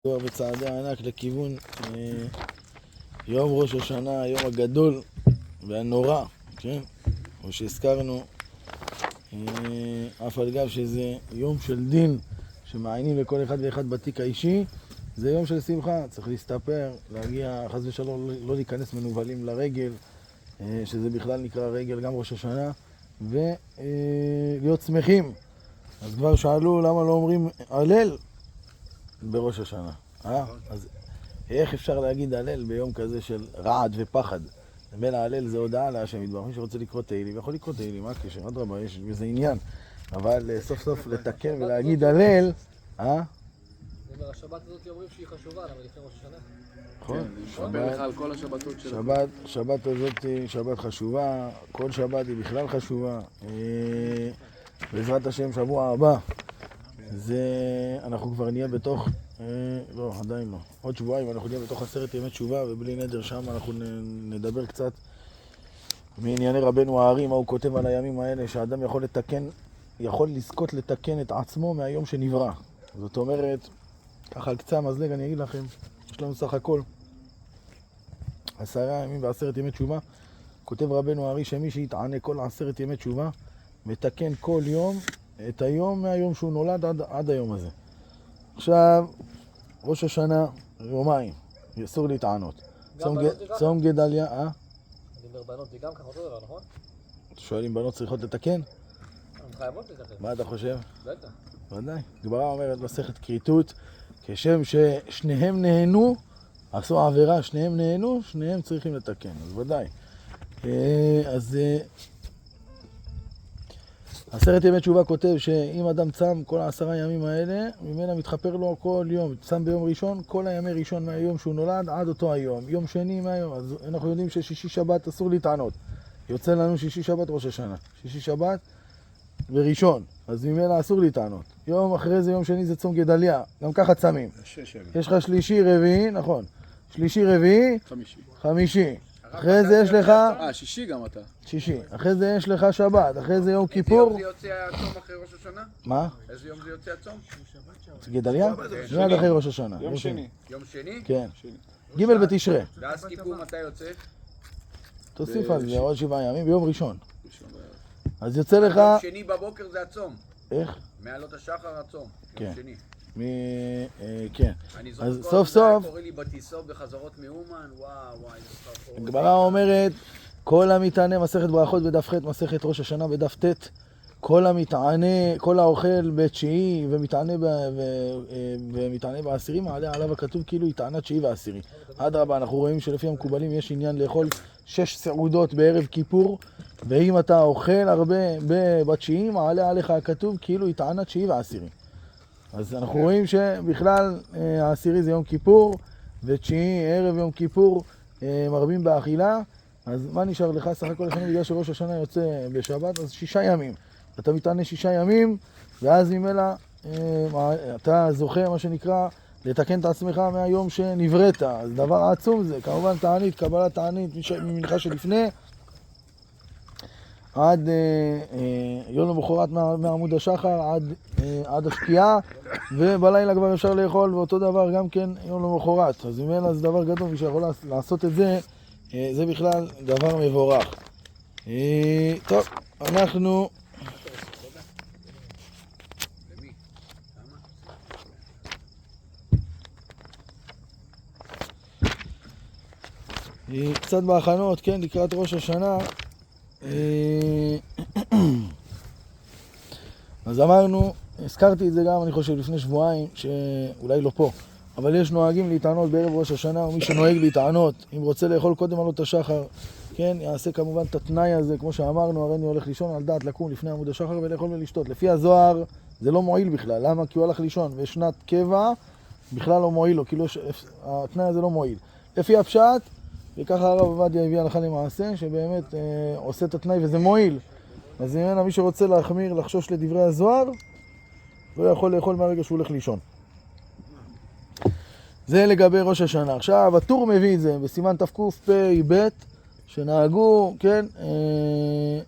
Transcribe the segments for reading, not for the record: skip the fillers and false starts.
כבר בצעדי הענק לכיוון יום ראש השנה, היום הגדול והנורא, כן? כמו שהזכרנו, אף על גב שזה יום של דין שמעיינים לכל אחד ואחד בתיק האישי, זה יום של שמחה, צריך להסתפר, להגיע, חס ושלום, לא להיכנס מנובלים לרגל, שזה בכלל נקרא רגל, גם ראש השנה, ולהיות שמחים. אז כבר שאלו למה לא אומרים הלל בראש השנה. אז איך אפשר להגיד הלל ביום כזה של רעד ופחד? בין ההלל זה הודעה להשם יתברך. מי שרוצה לקרוא תהילים יכול לקרוא תהילים, מה הקשר? אדרבה, יש בזה עניין. אבל סוף סוף לתקן ולהגיד הלל, השבת הזאת אומרים שהיא חשובה, למה לפני ראש השנה? נכון? שבת, לך על כל השבתות של שבת הזאת היא שבת חשובה, כל שבת היא בכלל חשובה. בעזרת השם שבוע הבא, אנחנו כבר נהיה בתוך, לא, עדיין לא, עוד שבועיים אנחנו נהיה בתוך 10 ימי תשובה, ובלי נדר שם אנחנו נדבר קצת מענייני רבנו הארי, מה הוא כותב על הימים האלה, שהאדם יכול לזכות לתקן את עצמו מהיום שנברא. זאת אומרת, ככה על קצה המזלג אני אגיד לכם, יש לנו סך הכל 10 ימים ו10 ימי תשובה. כותב רבנו הארי שמי שיתענה כל 10 ימי תשובה, מתקן כל יום את היום מהיום שהוא נולד עד היום הזה. עכשיו, ראש השנה, יומיים, אסור להתענות. צום גדליה, אני אומר בנות זה גם ככה אותו דבר, נכון? שואלים בנות צריכות לתקן? הן חייבות לתקן. מה אתה חושב? בטח. ודאי. גמרא אומרת מסכת כריתות, כשם ששניהם נהנו, עשו עבירה, שניהם נהנו, שניהם צריכים לתקן, אז ודאי. אז 10 ימי תשובה כותב שאם אדם צם כל 10 ימים האלה, ממנה מתחפר לו כל יום. צם ביום ראשון, כל הימי ראשון מהיום שהוא נולד עד אותו היום. יום שני מהיום, אז אנחנו יודעים ששישי שבת אסור להתענות. יוצא לנו שישי שבת ראש השנה. שישי שבת וראשון, אז ממנה אסור להתענות. יום אחרי זה, יום שני זה צום גדליה, גם ככה צמים. יש לך שלישי, רביעי, נכון. שלישי, רביעי, חמישי. אחרי זה יש לך... שישי גם אתה. שישי. אחרי זה יש לך שבת. אחרי זה יום כיפור. איזה יום זה יוצא הצום אחרי ראש השנה? מה? איזה יום זה יוצא הצום? גדליה? מיד אחרי ראש השנה. יום שני. יום שני? כן. ג' בתשרי. ואז כיפור מתי יוצא? תוסיף על זה עוד 7 ימים, ביום ראשון. אז יוצא לך... יום שני בבוקר זה הצום. איך? מעלות השחר הצום. כן. יום שני. כן. אני אז זוכר סוף כל הזמן סוף... קורא לי בטיסות בחזרות מאומן, וואי, זה שכר הגמרא אומרת, כל המתענה, מסכת ברכות בדף ח', מסכת ראש השנה בדף ט', כל המתענה, כל האוכל בתשיעי ומתענה בעשירי, מעלה עליו הכתוב כאילו יתענה תשיעי ועשירי. אדרבה, אנחנו רואים שלפי המקובלים יש עניין לאכול 6 סעודות בערב כיפור, ואם אתה אוכל הרבה בתשיעי, מעלה עליך הכתוב כאילו יתענה תשיעי ועשירי. אז אנחנו רואים שבכלל העשירי זה יום כיפור, ותשיעי ערב יום כיפור מרבים באכילה. אז מה נשאר לך? סך הכל השנה בגלל שראש השנה יוצא בשבת, אז 6 ימים. אתה מתענה 6 ימים, ואז ממילא אתה זוכה, מה שנקרא, לתקן את עצמך מהיום שנבראת. אז דבר עצום זה, כמובן תענית, קבלת תענית ממנחה שלפני, עד יום למחרת מעמוד השחר, עד השקיעה, ובלילה כבר אפשר לאכול, ואותו דבר גם כן יום למחרת. אז ממילא זה דבר גדול, מי שיכול לעשות את זה, זה בכלל דבר מבורך. טוב, אנחנו... קצת בהכנות, כן, לקראת ראש השנה. אז אמרנו, הזכרתי את זה גם, אני חושב, לפני שבועיים, שאולי לא פה, אבל יש נוהגים להתענות בערב ראש השנה, ומי שנוהג להתענות, אם רוצה לאכול קודם עלות השחר, כן, יעשה כמובן את התנאי הזה, כמו שאמרנו, הרי אני הולך לישון על דעת לקום לפני עמוד השחר ולאכול ולשתות. לפי הזוהר זה לא מועיל בכלל, למה? כי הוא הלך לישון, ושנת קבע בכלל לא מועיל לו, כאילו התנאי הזה לא מועיל. לפי הפשט, וככה הרב עובדיה הביא הלכה למעשה, שבאמת עושה את התנאי וזה מועיל. אז אם מי שרוצה להחמיר, לחשוש לדברי הזוהר, לא יכול לאכול מהרגע שהוא הולך לישון. זה לגבי ראש השנה. עכשיו, הטור מביא את זה בסימן תקפ"ב, שנהגו, כן,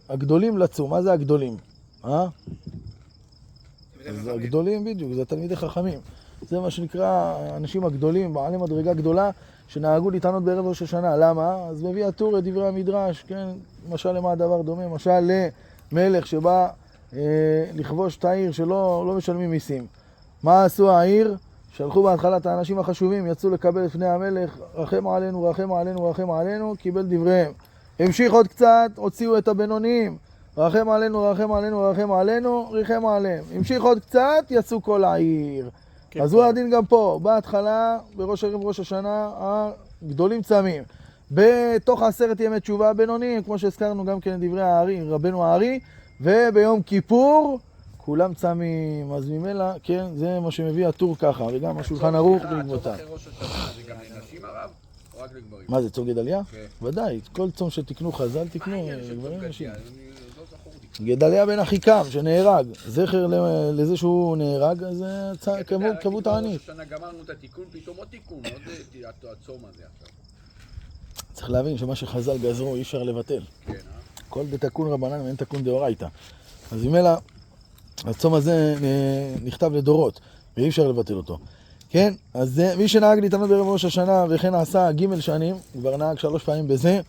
הגדולים לצום. מה זה הגדולים? אז הגדולים בדיוק, זה תלמידי חכמים. זה מה שנקרא האנשים הגדולים, בעלי מדרגה גדולה, שנהגו להתענות בערב ראש השנה. למה? אז מביא הטור את דברי המדרש, כן? משל למה הדבר דומה? משל למלך שבא לכבוש את העיר שלא משלמים מיסים. מה עשו העיר? שלחו בהתחלה את האנשים החשובים, יצאו לקבל את פני המלך, רחם עלינו, רחם עלינו, רחם עלינו, קיבל דבריהם. המשיך עוד קצת, הוציאו את הבינוניים, רחם עלינו, רחם עלינו, רחם עלינו, ריחם עליהם. המשיך עוד קצת, יצאו כל העיר. אז הוא הדין גם פה, בהתחלה, בראש ערב ראש השנה, הגדולים צמים. בתוך 10 ימי תשובה הבינוניים, כמו שהזכרנו גם כן דברי הארי, רבנו הארי, וביום כיפור, כולם צמים. אז ממילא, כן, זה מה שמביא הטור ככה, וגם השולחן ערוך בעקבותיו. הצום אחרי ראש השנה זה גם לנשים הרב, או רק לגברים? מה זה, צום גדליה? כן. ודאי, כל צום שתקנו חז"ל, תקנו מה העניין של צום לגברים ונשים. גדליה? אני לא זכור לי. גדליה בן אחיקם, שנהרג, זכר לזה שהוא נהרג, אז קבעו תענית. ראש השנה גמרנו את התיקון, פתאום עוד תיקון, עוד הצום הזה עכשיו. צריך להבין שמה שחז"ל גזרו אי אפשר לבטל. כן, כל דתקון רבנן ואין תקון דאורייתא. אז ממילא, הצום הזה נכתב לדורות, ואי אפשר לבטל אותו. כן, אז מי שנהג להתענות בערב ראש השנה וכן עשה ג' שנים, כבר נהג 3 פעמים בזה,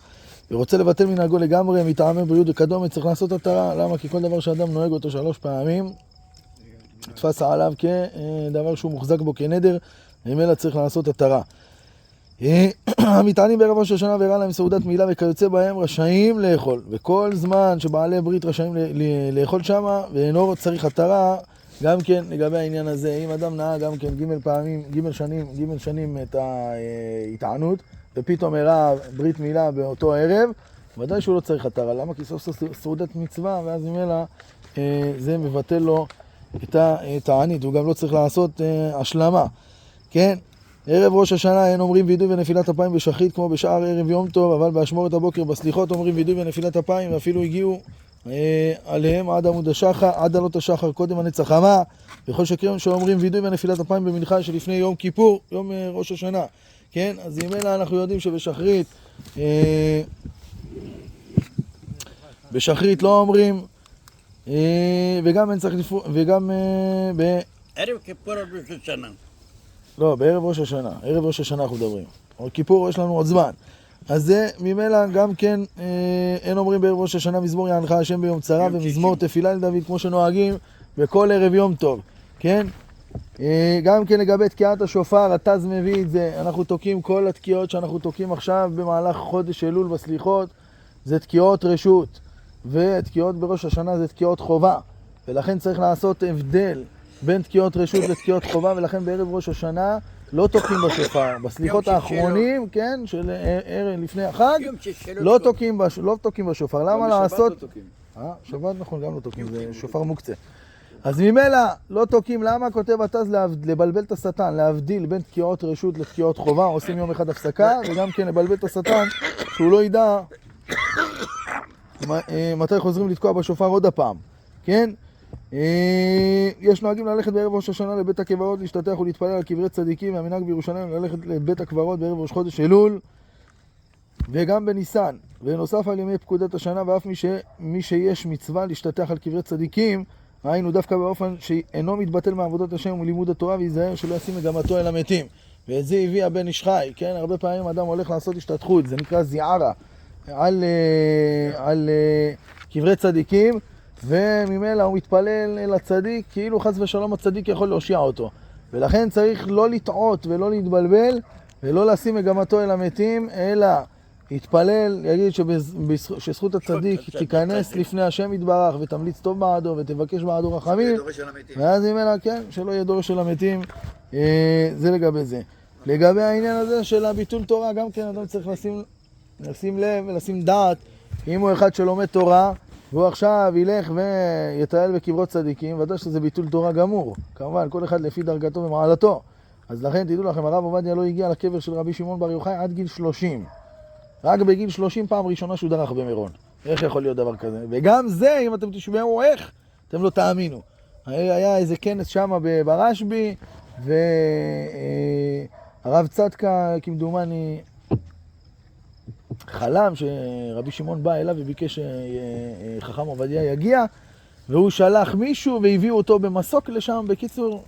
ורוצה לבטל מנהגו לגמרי, מטעמי בריאות וכדומה, צריך לעשות התרה. למה? כי כל דבר שאדם נוהג אותו 3 פעמים, תפס עליו כדבר שהוא מוחזק בו כנדר, ממילא צריך לעשות התרה. המטענים בערב ראש השנה והראה להם סעודת מילה וכיוצא בהם רשאים לאכול, וכל זמן שבעלי ברית רשאים לאכול שמה, ואינו צריך התרה, גם כן לגבי העניין הזה. אם אדם נהג גם כן ג' שנים את ההתענות, ופתאום הראה ברית מילה באותו ערב, ודאי שהוא לא צריך התרה. למה? כי סוף סוף סעודת מצווה, ואז ממילא זה מבטל לו את התענית, הוא גם לא צריך לעשות השלמה. כן? ערב ראש השנה אין אומרים וידוי ונפילת אפיים בשחרית כמו בשאר ערב יום טוב, אבל באשמורת הבוקר בסליחות אומרים וידוי ונפילת אפיים, ואפילו הגיעו עליהם עד עלות השחר קודם הנץ החמה, וכל שכן שאומרים וידוי ונפילת אפיים במנחה שלפני יום כיפור, יום ראש השנה. כן, אז ממילא אנחנו יודעים שבשחרית לא אומרים, וגם אין צריך וגם ערב כיפור ראש השנה. לא, בערב ראש השנה. ערב ראש השנה אנחנו מדברים. עוד כיפור יש לנו עוד זמן. אז זה ממילא גם כן אין אומרים בערב ראש השנה מזמור יענך השם ביום צרה ומזמור תפילה לדוד כמו שנוהגים בכל ערב יום טוב. כן? גם כן לגבי תקיעת השופר, התז מביא את זה. אנחנו תוקעים כל התקיעות שאנחנו תוקעים עכשיו במהלך חודש אלול בסליחות. זה תקיעות רשות. ותקיעות בראש השנה זה תקיעות חובה. ולכן צריך לעשות הבדל בין תקיעות רשות לתקיעות חובה, ולכן בערב ראש השנה לא תוקעים בשופר. בסליחות האחרונים, כן, של ערב לפני החג, לא תוקעים בשופר. למה לעשות? שבת נכון, גם לא תוקעים, זה שופר מוקצה. אז ממילא לא תוקעים. למה כותב התז? לבלבל את השטן, להבדיל בין תקיעות רשות לתקיעות חובה, עושים יום אחד הפסקה, וגם כן לבלבל את השטן, שהוא לא ידע מתי חוזרים לתקוע בשופר עוד הפעם. כן? יש נוהגים ללכת בערב ראש השנה לבית הקברות, להשתתח ולהתפלל על קברי צדיקים, והמנהג בירושלים ללכת לבית הקברות בערב ראש חודש אלול וגם בניסן. ונוסף על ימי פקודת השנה, ואף מי שיש מצווה להשתתח על קברי צדיקים, היינו דווקא באופן שאינו מתבטל מעבודת השם ומלימוד התורה, ויזהר שלא ישים מגמתו אל המתים. ואת זה הביא הבן איש חי. כן, הרבה פעמים אדם הולך לעשות השתתחות, זה נקרא זיערה על קברי צדיקים, וממילא הוא מתפלל אל הצדיק, כאילו חס ושלום הצדיק יכול להושיע אותו. ולכן צריך לא לטעות ולא להתבלבל, ולא לשים מגמתו אל המתים, אלא יתפלל, יגיד שזכות הצדיק תיכנס לפני השם יתברך, ותמליץ טוב בעדו, ותבקש בעדו רחמים, ואז ממילא, כן, שלא יהיה דורש של המתים. זה לגבי זה. לגבי העניין הזה של הביטול תורה, גם כן אדם צריך לשים לב ולשים דעת. אם הוא אחד שלומד תורה, והוא עכשיו ילך ויטייל בקברות צדיקים, ודאי שזה ביטול תורה גמור. כמובן, כל אחד לפי דרגתו ומעלתו. אז לכן תדעו לכם, הרב עובדיה לא הגיע לקבר של רבי שמעון בר יוחאי עד גיל 30. רק בגיל 30 פעם ראשונה שהוא דרך במירון. איך יכול להיות דבר כזה? וגם זה, אם אתם תשמעו איך, אתם לא תאמינו. היה איזה כנס שם ברשב"י, והרב צדקה, כמדומני, חלם שרבי שמעון בא אליו וביקש שחכם עובדיה יגיע, והוא שלח מישהו והביאו אותו במסוק לשם. בקיצור,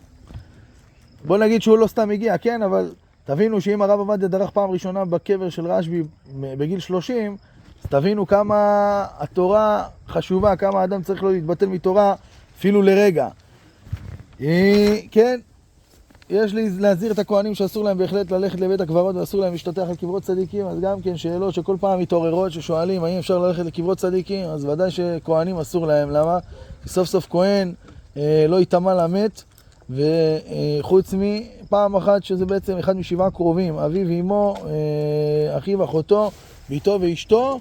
בוא נגיד שהוא לא סתם הגיע, כן, אבל תבינו שאם הרב עובדיה דרך פעם ראשונה בקבר של רשב"י בגיל 30, אז תבינו כמה התורה חשובה, כמה האדם צריך לא להתבטל מתורה אפילו לרגע. כן, יש לי להזהיר את הכהנים שאסור להם בהחלט ללכת לבית הקברות ואסור להם להשתטח על קברות צדיקים, אז גם כן שאלות שכל פעם מתעוררות ששואלים האם אפשר ללכת לקברות צדיקים, אז ודאי שכהנים אסור להם, למה? כי סוף סוף כהן לא יטמא למת, וחוץ מפעם אחת שזה בעצם אחד משבעה קרובים, אביו ואמו, אחיו, אחותו, ביתו ואשתו,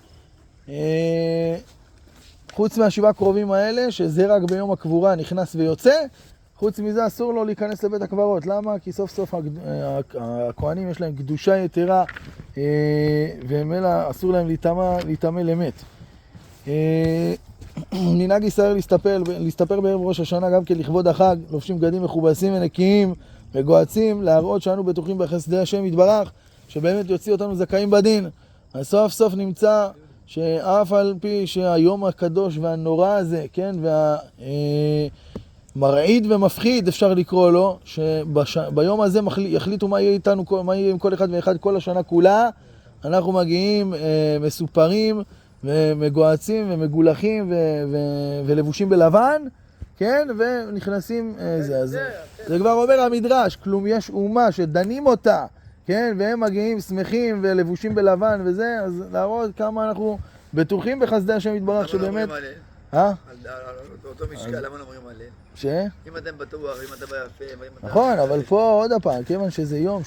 חוץ מהשבעה קרובים האלה, שזה רק ביום הקבורה נכנס ויוצא, חוץ מזה אסור לו להיכנס לבית הקברות. למה? כי סוף סוף הכהנים יש להם קדושה יתרה, וממילא אסור להם להיטמא למת. מנהג ישראל להסתפר בערב ראש השנה גם כן לכבוד החג, לובשים בגדים מכובסים ונקיים וגועצים, להראות שאנו בטוחים בחסדי השם יתברך, שבאמת יוציא אותנו זכאים בדין. אז סוף סוף נמצא שאף על פי שהיום הקדוש והנורא הזה, כן, מרעיד ומפחיד אפשר לקרוא לו, שביום הזה יחליטו מה יהיה איתנו, מה יהיה עם כל אחד ואחד כל השנה כולה, אנחנו מגיעים מסופרים ומגועצים ומגולחים ולבושים בלבן, כן, ונכנסים זה כבר אומר המדרש, כלום יש אומה שדנים אותה, כן, והם מגיעים שמחים ולבושים בלבן וזה, אז להראות כמה אנחנו בטוחים בחסדי השם יתברך שבאמת... על אותו משקל, למה לא אומרים עליהם? ש? אם אתם בטוח, אם אתה ביפה, נכון, אבל פה עוד הפעם, כיוון שזה יום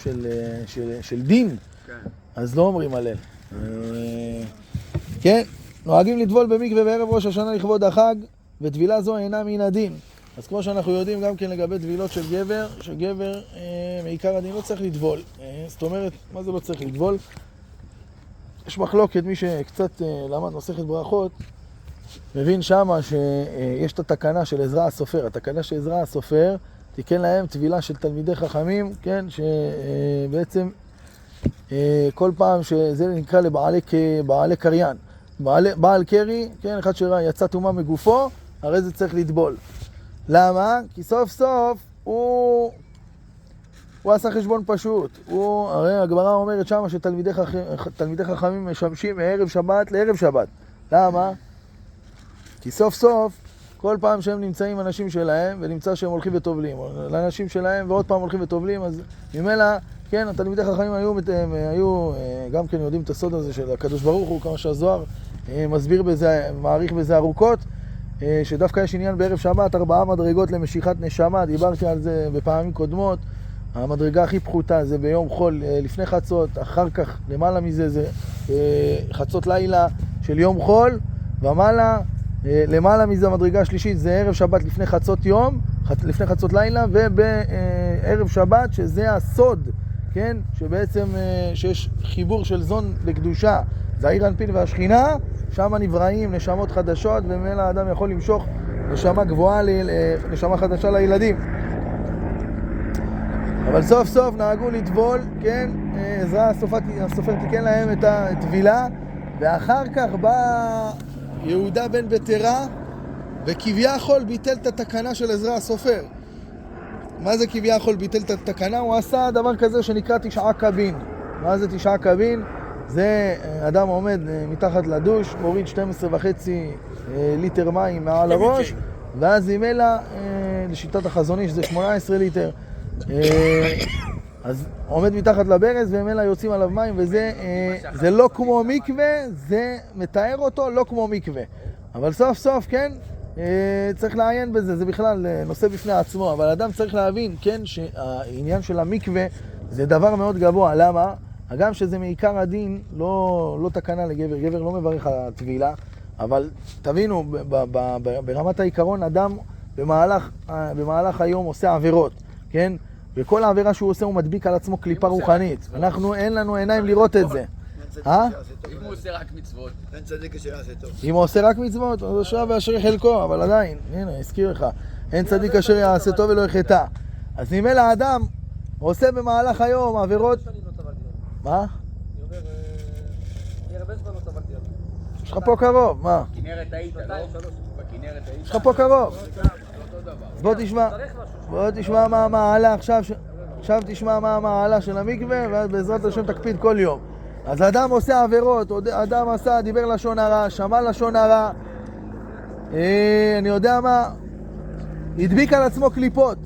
של דין, אז לא אומרים עליהם. כן, נוהגים לטבול במקווה בערב ראש השנה לכבוד החג, וטבילה זו אינה מן הדין. אז כמו שאנחנו יודעים גם כן לגבי טבילות של גבר, שגבר מעיקר הדין לא צריך לטבול. זאת אומרת, מה זה לא צריך לטבול? יש מחלוקת, מי שקצת למד מסכת ברכות, מבין שמה שיש את התקנה של עזרא הסופר. התקנה של עזרא הסופר תיקן להם טבילה של תלמידי חכמים, כן, שבעצם כל פעם שזה נקרא לבעלי קריין. בעל קרי, כן, אחד שיצא טומאה מגופו, הרי זה צריך לטבול. למה? כי סוף סוף הוא עשה חשבון פשוט. הרי הגמרא אומרת שמה שתלמידי חכמים משמשים מערב שבת לערב שבת. למה? כי סוף סוף, כל פעם שהם נמצאים אנשים שלהם, ונמצא שהם הולכים וטובלים, לאנשים שלהם, ועוד פעם הולכים וטובלים, אז ממילא, כן, התלמידי חכמים היו גם כן יודעים את הסוד הזה של הקדוש ברוך הוא, כמה שהזוהר מסביר בזה, מעריך בזה ארוכות, שדווקא יש עניין בערב שבת, 4 מדרגות למשיכת נשמה, דיברתי על זה בפעמים קודמות, המדרגה הכי פחותה זה ביום חול לפני חצות, אחר כך למעלה מזה זה חצות לילה של יום חול, ומעלה, למעלה מזה המדרגה השלישית זה ערב שבת לפני חצות יום, לפני חצות לילה, ובערב שבת שזה הסוד, כן, שבעצם שיש חיבור של זון לקדושה, זה העיר אנפין והשכינה, שם נבראים נשמות חדשות, וממילא האדם יכול למשוך נשמה גבוהה, נשמה חדשה לילדים. אבל סוף סוף נהגו לטבול, כן, עזרא הסופר תיקן להם את הטבילה, ואחר כך בא יהודה בן בתרה, וכביכול ביטל את התקנה של עזרא הסופר. מה זה כביכול ביטל את התקנה? הוא עשה דבר כזה שנקרא 9 קבין. מה זה 9 קבין? זה אדם עומד מתחת לדוש, מוריד 12.5 ליטר מים מעל הראש, ואז עם אלה, לשיטת החזון איש, זה 18 ליטר. אז עומד מתחת לברז וממילא יוצאים עליו מים, וזה זה לא כמו מקווה, זה מתאר אותו לא כמו מקווה. אבל סוף סוף, כן, צריך לעיין בזה, זה בכלל נושא בפני עצמו, אבל אדם צריך להבין, כן, שהעניין של המקווה זה דבר מאוד גבוה. למה? הגם שזה מעיקר הדין, לא תקנה לגבר, גבר לא מברך על הטבילה, אבל תבינו, ברמת העיקרון, אדם במהלך היום עושה עבירות, כן? וכל העבירה שהוא עושה הוא מדביק על עצמו קליפה רוחנית. אנחנו, אין לנו עיניים לראות את זה. אם הוא עושה רק מצוות. אין צדיק אשר יעשה טוב. אם הוא עושה רק מצוות, אז אשריו ואשרי חלקו, אבל עדיין, הנה, הזכיר לך, אין צדיק אשר יעשה טוב ולא יחטא. אז אם אלה האדם עושה במהלך היום עבירות... מה? אני אומר, אני הרבה זמן לא טבלתי על זה. יש לך פה קרוב, מה? בכנרת היית, לא? בכנרת היית. יש לך פה קרוב. אותו דבר. בוא תשמע מה הלאה עכשיו עכשיו תשמע מה המעלה של המקווה, ובעזרת השם תקפיד כל יום. אז אדם עושה עבירות, אדם דיבר לשון הרע, שמע לשון הרע, אני יודע מה, הדביק על עצמו קליפות.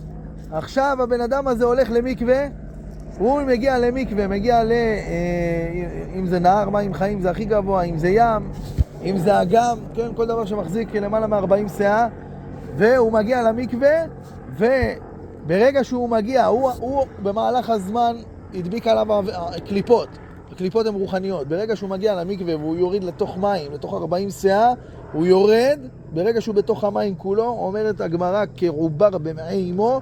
עכשיו הבן אדם הזה הולך למקווה, הוא מגיע למקווה, מגיע אם זה נהר מים חיים זה הכי גבוה, אם זה ים, אם זה אגם, כן, כל דבר שמחזיק למעלה מ-40 שאה, והוא מגיע למקווה, וברגע שהוא מגיע, הוא במהלך הזמן הדביק עליו קליפות. הקליפות הן רוחניות. ברגע שהוא מגיע למקווה והוא יוריד לתוך מים, לתוך 40 שאה, הוא יורד, ברגע שהוא בתוך המים כולו, אומרת הגמרא כעובר במעי אמו,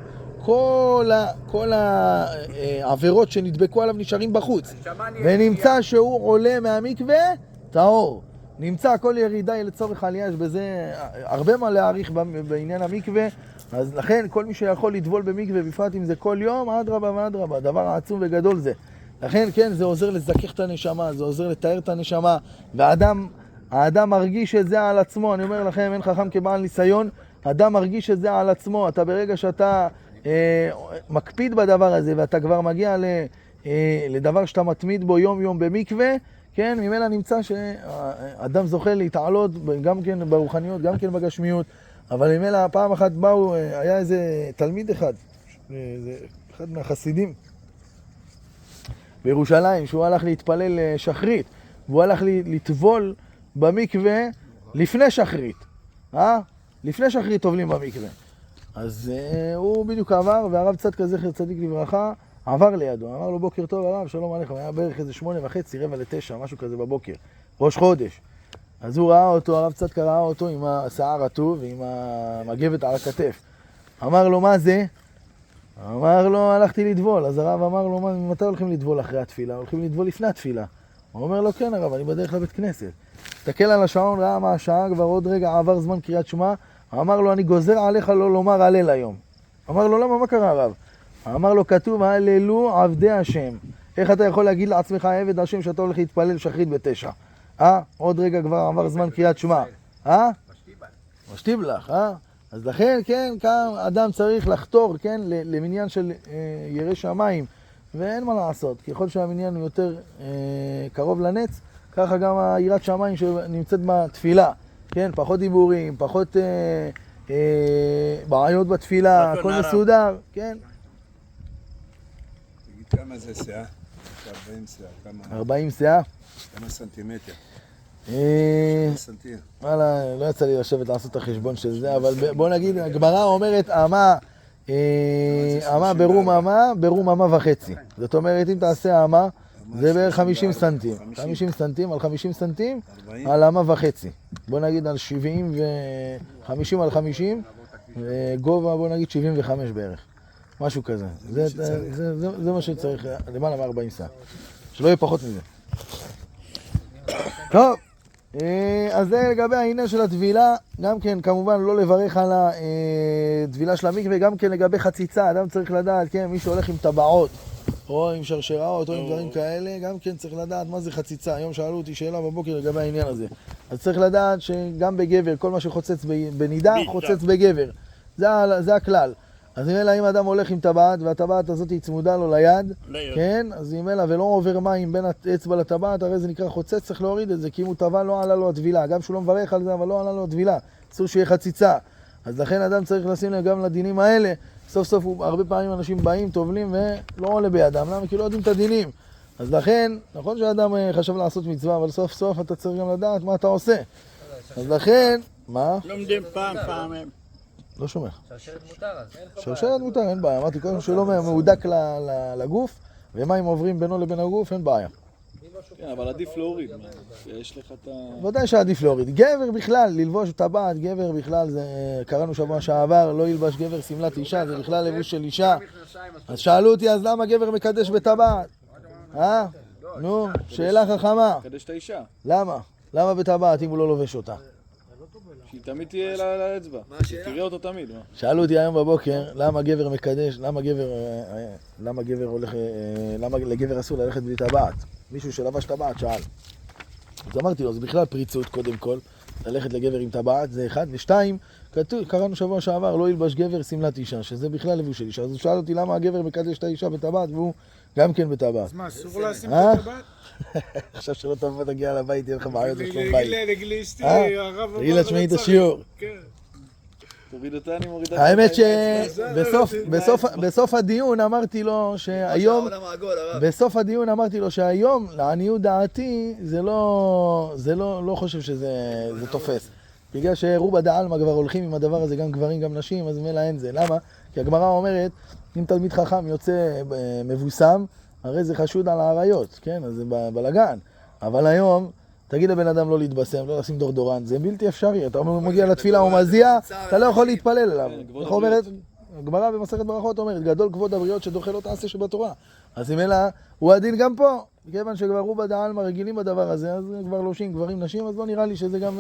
כל העבירות שנדבקו עליו נשארים בחוץ. ונמצא שהוא עולה מהמקווה, טהור. נמצא כל ירידה לצורך עלייה, יש בזה הרבה מה להעריך בעניין המקווה, אז לכן כל מי שיכול לטבול במקווה, בפרט אם זה כל יום, אדרבה ואדרבה, דבר עצום וגדול זה. לכן כן, זה עוזר לזכך את הנשמה, זה עוזר לתאר את הנשמה, והאדם מרגיש את זה על עצמו, אני אומר לכם, אין חכם כבעל ניסיון, אדם מרגיש את זה על עצמו, אתה ברגע שאתה מקפיד בדבר הזה, ואתה כבר מגיע לדבר שאתה מתמיד בו יום יום במקווה, כן, ממילא נמצא שאדם זוכה להתעלות גם כן ברוחניות, גם כן בגשמיות, אבל ממילא פעם אחת היה איזה תלמיד אחד מהחסידים בירושלים, שהוא הלך להתפלל שחרית, והוא הלך לטבול במקווה לפני שחרית, לפני שחרית טובלים במקווה. אז הוא בדיוק עבר, והרב צדקה זכר צדיק לברכה עבר לידו, אמר לו בוקר טוב הרב, שלום עליכם, היה בערך איזה 8:30, 8:45, משהו כזה בבוקר, ראש חודש. אז הוא ראה אותו, הרב צדקה ראה אותו עם השיער רטוב ועם המגבת על הכתף. אמר לו מה זה? אמר לו הלכתי לטבול. אז הרב אמר לו מתי הולכים לטבול אחרי התפילה? הולכים לטבול לפני התפילה. הוא אומר לו כן הרב, אני בדרך לבית כנסת. תסתכל על השעון, ראה מה השעה, כבר עוד רגע עבר זמן קריאת שמע. אמר לו אני גוזר עליך לא לומר הלל היום. אמר לו למה, מה קרה הרב? אמר לו כתוב הללו עבדי השם. איך אתה יכול להגיד לעצמך עבד השם שאתה הולך להתפלל שחרית ב9? עוד רגע כבר עבר זמן קריאת שמע. משתיב לך, אז לכן, כן, כאן אדם צריך לחתור, כן, למניין של ירא שמיים, ואין מה לעשות. ככל שהמניין הוא יותר קרוב לנץ, ככה גם היראת שמיים שנמצאת בתפילה, כן, פחות דיבורים, פחות בעיות בתפילה, הכל מסודר, כן. תגיד כמה זה שאה? 40 שאה. 40 שאה? כמה סנטימטר? וואלה, לא יצא לי לשבת לעשות את החשבון של זה, אבל בוא נגיד, הגמרא אומרת אמה ברום אמה וחצי. זאת אומרת, אם תעשה אמה, זה בערך 50 סנטים. 50 סנטים על 50 סנטים על אמה וחצי. בוא נגיד על 70 ו-50 על 50, גובה בוא נגיד 75 בערך. משהו כזה. זה מה שצריך, למעלה מ-40 שאה. שלא יהיה פחות מזה. טוב. אז זה לגבי העניין של הטבילה, גם כן כמובן לא לברך על הטבילה של המקווה, גם כן לגבי חציצה, אדם צריך לדעת, כן, מי שהולך עם טבעות, או עם שרשראות, או עם דברים כאלה, גם כן צריך לדעת מה זה חציצה. היום שאלו אותי שאלה בבוקר לגבי העניין הזה. אז צריך לדעת שגם בגבר, כל מה שחוצץ בנידה, חוצץ בגבר. זה הכלל. אז אם אדם הולך עם טבעת, והטבעת הזאת היא צמודה לו ליד, כן, אז אם אלא ולא עובר מים בין האצבע לטבעת, הרי זה נקרא חוצץ, צריך להוריד את זה, כי אם הוא טבע לא עלה לו הטבילה, גם שהוא לא מברך על זה, אבל לא עלה לו הטבילה, אסור שיהיה חציצה. אז לכן אדם צריך לשים לב גם לדינים האלה, סוף סוף הרבה פעמים אנשים באים, טובלים ולא עולה בידם, למה? כי לא יודעים את הדינים. אז לכן, נכון שאדם חשב לעשות מצווה, אבל סוף סוף אתה צריך גם לדעת מה אתה עושה. אז לכן, מה? לומדים פעם. לא שומע. שרשרת מותר אז. שרשרת מותר, אין בעיה. אמרתי קודם שלא מהודק לגוף, ומים עוברים בינו לבין הגוף, אין בעיה. כן, אבל עדיף להוריד, יש לך את ה... ודאי שעדיף להוריד. גבר בכלל, ללבוש טבעת, גבר בכלל, זה קראנו שבוע שעבר, לא ילבש גבר סמלת אישה, זה בכלל לבוש של אישה. אז שאלו אותי, אז למה גבר מקדש בטבעת? נו, שאלה חכמה. מקדש את האישה. למה? למה בטבעת אם הוא לא לובש אותה? שהיא תמיד תהיה על האצבע. תראה אותו תמיד. שאלו אותי היום בבוקר, למה גבר מקדש, למה לגבר אסור ללכת בלי טבעת? מישהו שלבש טבעת שאל. אז אמרתי לו, זה בכלל פריצות קודם כל, ללכת לגבר עם טבעת, זה אחד. ושתיים, קראנו שבוע שעבר, לא ילבש גבר שמלת אישה, שזה בכלל לבוש של אישה. אז הוא שאל אותי למה הגבר מקדש את האישה בטבעת, והוא גם כן בטבעת. אז מה, אסור לשים את הטבעת? עכשיו שלא תבוא תגיע לבית, יהיה לך בעיות לשלום בית. לגיל אשתי, הרב אמר... תגיד לה תשמעי את השיעור. כן. תוריד אותה, אני מוריד אותה. האמת שבסוף הדיון אמרתי לו שהיום, בסוף הדיון אמרתי לו שהיום, לעניות דעתי, זה לא חושב שזה תופס. בגלל שרובה דעלמא כבר הולכים עם הדבר הזה, גם גברים, גם נשים, אז מילא אין זה. למה? כי הגמרא אומרת, אם תלמיד חכם יוצא מבוסם, הרי זה חשוד על העריות, כן? אז זה בלגן. אבל היום, תגיד לבן אדם לא להתבשם, לא לשים דורדורן, זה בלתי אפשרי. אתה מגיע לתפילה, הוא מזיע, אתה לא יכול להתפלל אליו. איך אומרת? הגמרא במסכת ברכות אומרת, גדול כבוד הבריות שדוחה לא תעשה שבתורה. אז אם אלא, הוא הדין גם פה. כיוון שכבר רובה דעלמא רגילים בדבר הזה, אז כבר לושים גברים נשים, אז לא נראה לי שזה גם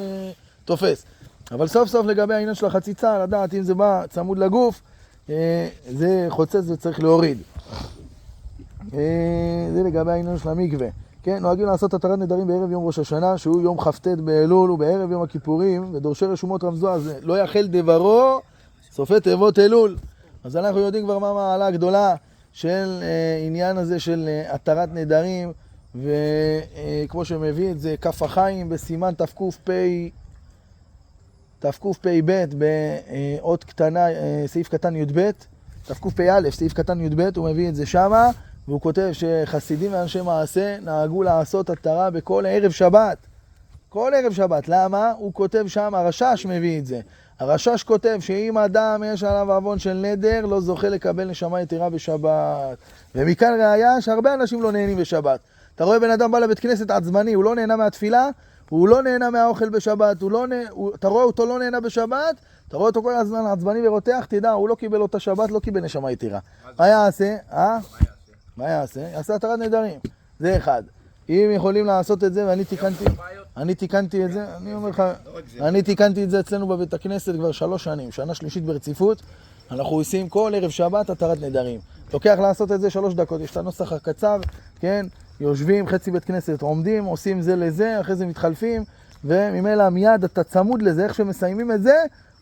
תופס. אבל סוף סוף לגבי העניין של החציצה, לדעת אם זה בא צמוד לגוף, זה חוצץ וצריך להוריד. זה לגבי העניין של המקווה. כן, נוהגים לעשות התרת נדרים בערב יום ראש השנה, שהוא יום כ"ט באלול, ובערב יום הכיפורים, ודורשי רשומות רמזו על זה, לא יחל דברו, סופי תיבות אלול. אז אנחנו יודעים כבר מה המעלה הגדולה של עניין הזה של התרת נדרים, וכמו שמביא את זה, כף החיים בסימן תקפ"ב, באות קטנה, סעיף קטן י"ב, תקפ"א, סעיף קטן י"ב, הוא מביא את זה שמה, והוא כותב שחסידים ואנשי מעשה נהגו לעשות התרה בכל ערב שבת. כל ערב שבת. למה? הוא כותב שם, הרשש מביא את זה. הרשש כותב שאם אדם יש עליו עוון של נדר, לא זוכה לקבל נשמה יתרה בשבת. ומכאן ראיה שהרבה אנשים לא נהנים בשבת. אתה רואה בן אדם בא לבית כנסת עצבני, הוא לא נהנה מהתפילה, הוא לא נהנה מהאוכל בשבת, אתה רואה אותו לא נהנה בשבת, אתה רואה אותו כל הזמן עצבני ורותח, תדע, הוא לא קיבל אותה שבת, לא קיבל נשמה יתרה. מה יעשה? מה יעשה? יעשה התרת נדרים. זה אחד. אם יכולים לעשות את זה, ואני תיקנתי את זה, אני אומר לך, אני תיקנתי את זה אצלנו בבית הכנסת כבר 3 שנים, שנה שלישית ברציפות, אנחנו עושים כל ערב שבת התרת נדרים. לוקח לעשות את זה 3 דקות, יש את הנוסח הקצר, כן? יושבים, חצי בית כנסת, עומדים, עושים זה לזה, אחרי זה מתחלפים, וממילא מיד אתה צמוד לזה, איך שמסיימים את זה,